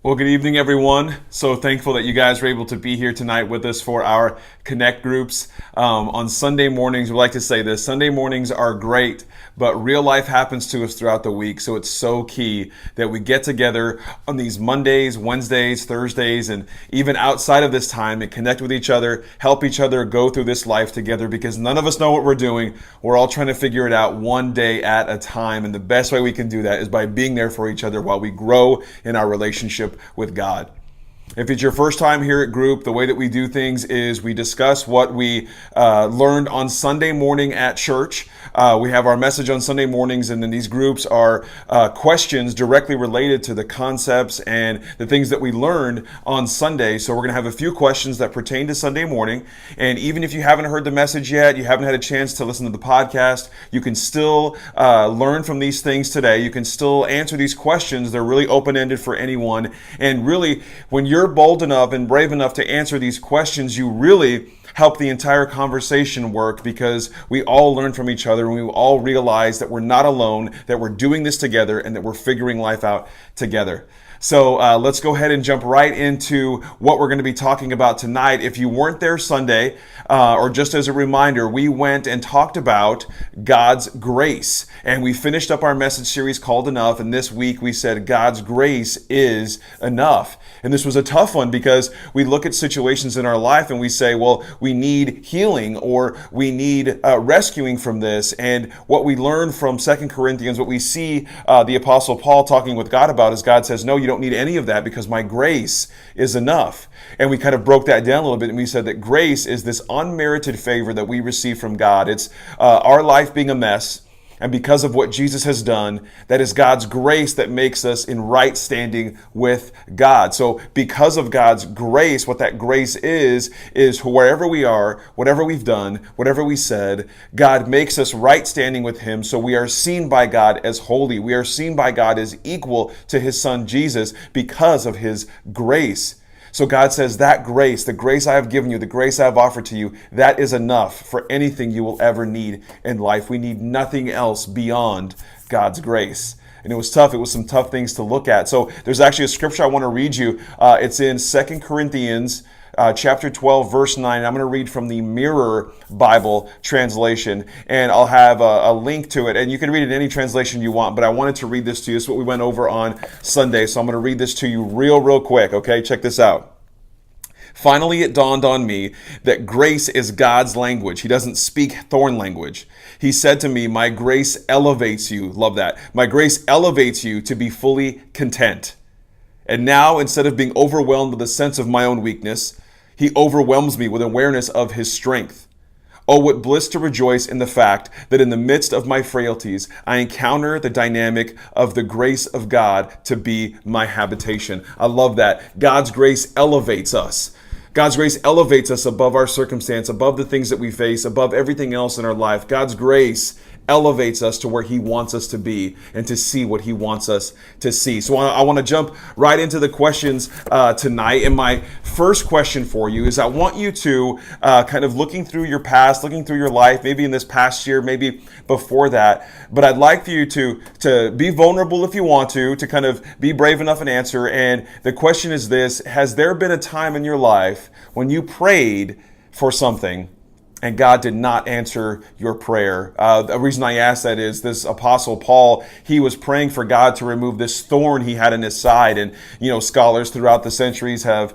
Well, good evening, everyone. So thankful that you guys were able to be here tonight with us for our Connect groups. On Sunday mornings, we like to say this: Sunday mornings are great, but real life happens to us throughout the week. So it's so key that we get together on these Mondays, Wednesdays, Thursdays, and even outside of this time and connect with each other, help each other go through this life together, because none of us know what we're doing. We're all trying to figure it out one day at a time. And the best way we can do that is by being there for each other while we grow in our relationship with God. If it's your first time here at Group, the way that we do things is we discuss what we learned on Sunday morning at church. We have our message on Sunday mornings, and then these groups are questions directly related to the concepts and the things that we learned on Sunday. So we're going to have a few questions that pertain to Sunday morning. And even if you haven't heard the message yet, you haven't had a chance to listen to the podcast, you can still learn from these things today. You can still answer these questions. They're really open-ended for anyone. And really, when you're bold enough and brave enough to answer these questions, you really help the entire conversation work, because we all learn from each other and we all realize that we're not alone, that we're doing this together, and that we're figuring life out together. So let's go ahead and jump right into what we're going to be talking about tonight. If you weren't there Sunday, or just as a reminder, we went and talked about God's grace. And we finished up our message series called Enough. And this week we said God's grace is enough. And this was a tough one, because we look at situations in our life and we say, well, we need healing, or we need rescuing from this. And what we learn from 2 Corinthians, what we see the Apostle Paul talking with God about, is God says, no, you don't need any of that, because my grace is enough. And we kind of broke that down a little bit, and we said that grace is this unmerited favor that we receive from God. It's our life being a mess, and because of what Jesus has done, that is God's grace that makes us in right standing with God. So because of God's grace, what that grace is wherever we are, whatever we've done, whatever we said, God makes us right standing with Him. So we are seen by God as holy. We are seen by God as equal to His Son Jesus because of His grace. So God says that grace, the grace I have given you, the grace I have offered to you, that is enough for anything you will ever need in life. We need nothing else beyond God's grace. And it was tough. It was some tough things to look at. So there's actually a scripture I want to read you. It's in 2 Corinthians chapter 12, verse 9. I'm going to read from the Mirror Bible translation, and I'll have a link to it. And you can read it in any translation you want, but I wanted to read this to you. It's what we went over on Sunday. So I'm going to read this to you real quick. Okay, check this out. Finally, it dawned on me that grace is God's language. He doesn't speak thorn language. He said to me, my grace elevates you. Love that. My grace elevates you to be fully content. And now, instead of being overwhelmed with a sense of my own weakness, He overwhelms me with awareness of His strength. Oh, what bliss to rejoice in the fact that in the midst of my frailties, I encounter the dynamic of the grace of God to be my habitation. I love that. God's grace elevates us. God's grace elevates us above our circumstance, above the things that we face, above everything else in our life. God's grace elevates us to where He wants us to be and to see what He wants us to see. So I want to jump right into the questions tonight. And my first question for you is, I want you to kind of looking through your past, looking through your life, maybe in this past year, maybe before that. But I'd like for you to be vulnerable if you want to kind of be brave enough and answer. And the question is this: has there been a time in your life when you prayed for something and God did not answer your prayer? The reason I ask that is this Apostle Paul, he was praying for God to remove this thorn he had in his side. And, scholars throughout the centuries have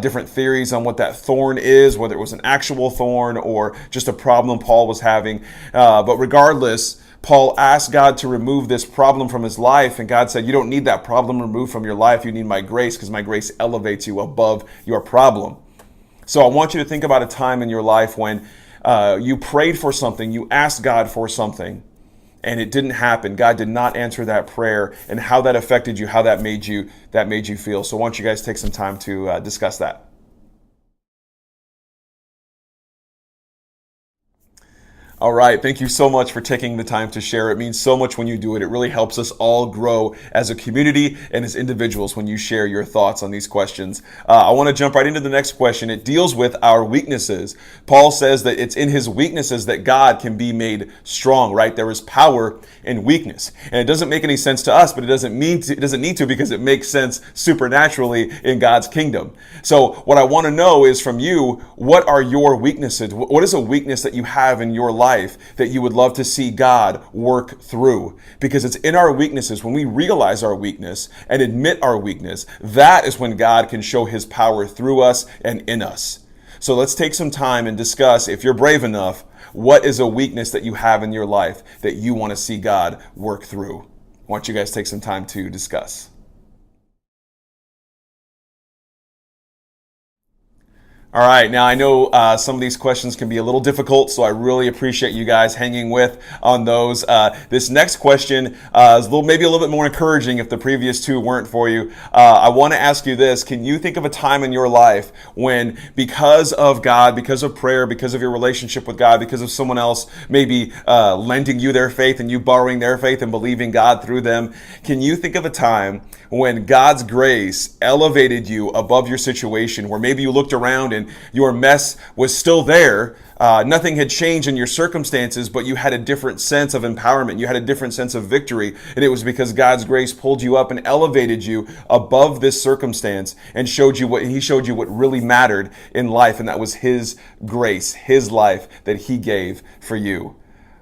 different theories on what that thorn is, whether it was an actual thorn or just a problem Paul was having. But regardless, Paul asked God to remove this problem from his life, and God said, you don't need that problem removed from your life. You need my grace, because my grace elevates you above your problem. So I want you to think about a time in your life when you prayed for something, you asked God for something, and it didn't happen. God did not answer that prayer, and how that affected you, how that made you feel. So I want you guys to take some time to discuss that. All right. Thank you so much for taking the time to share. It means so much when you do it. It really helps us all grow as a community and as individuals when you share your thoughts on these questions. I want to jump right into the next question. It deals with our weaknesses. Paul says that it's in his weaknesses that God can be made strong, right? There is power in weakness. And it doesn't make any sense to us, but it doesn't need to because it makes sense supernaturally in God's kingdom. So what I want to know is from you, what are your weaknesses? What is a weakness that you have in your life that you would love to see God work through? Because it's in our weaknesses, when we realize our weakness and admit our weakness, that is when God can show his power through us and in us. So let's take some time and discuss, if you're brave enough, what is a weakness that you have in your life that you want to see God work through? I want you guys to take some time to discuss. All right, now I know some of these questions can be a little difficult, so I really appreciate you guys hanging with on those. This next question is maybe a little bit more encouraging if the previous two weren't for you. I want to ask you this. Can you think of a time in your life when, because of God, because of prayer, because of your relationship with God, because of someone else maybe lending you their faith and you borrowing their faith and believing God through them, can you think of a time when God's grace elevated you above your situation, where maybe you looked around and your mess was still there, nothing had changed in your circumstances, but you had a different sense of empowerment, you had a different sense of victory, and it was because God's grace pulled you up and elevated you above this circumstance and showed you what really mattered in life, and that was his grace, his life that he gave for you.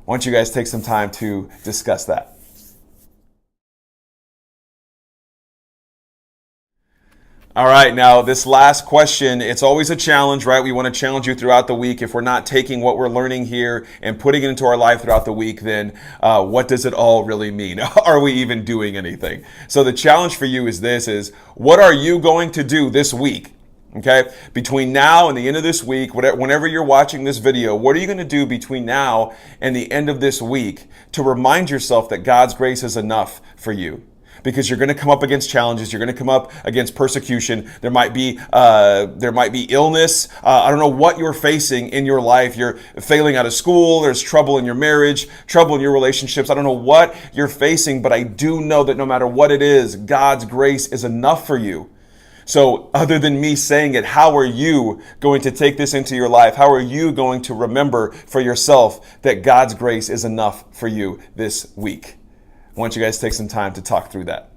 Why don't you guys take some time to discuss that? All right, now this last question, it's always a challenge, right? We want to challenge you throughout the week. If we're not taking what we're learning here and putting it into our life throughout the week, then what does it all really mean? Are we even doing anything? So the challenge for you is what are you going to do this week? Okay, between now and the end of this week, whenever you're watching this video, what are you going to do between now and the end of this week to remind yourself that God's grace is enough for you? Because you're going to come up against challenges. You're going to come up against persecution. There might be illness. I don't know what you're facing in your life. You're failing out of school. There's trouble in your marriage, trouble in your relationships. I don't know what you're facing, but I do know that no matter what it is, God's grace is enough for you. So other than me saying it, how are you going to take this into your life? How are you going to remember for yourself that God's grace is enough for you this week? I want you guys to take some time to talk through that.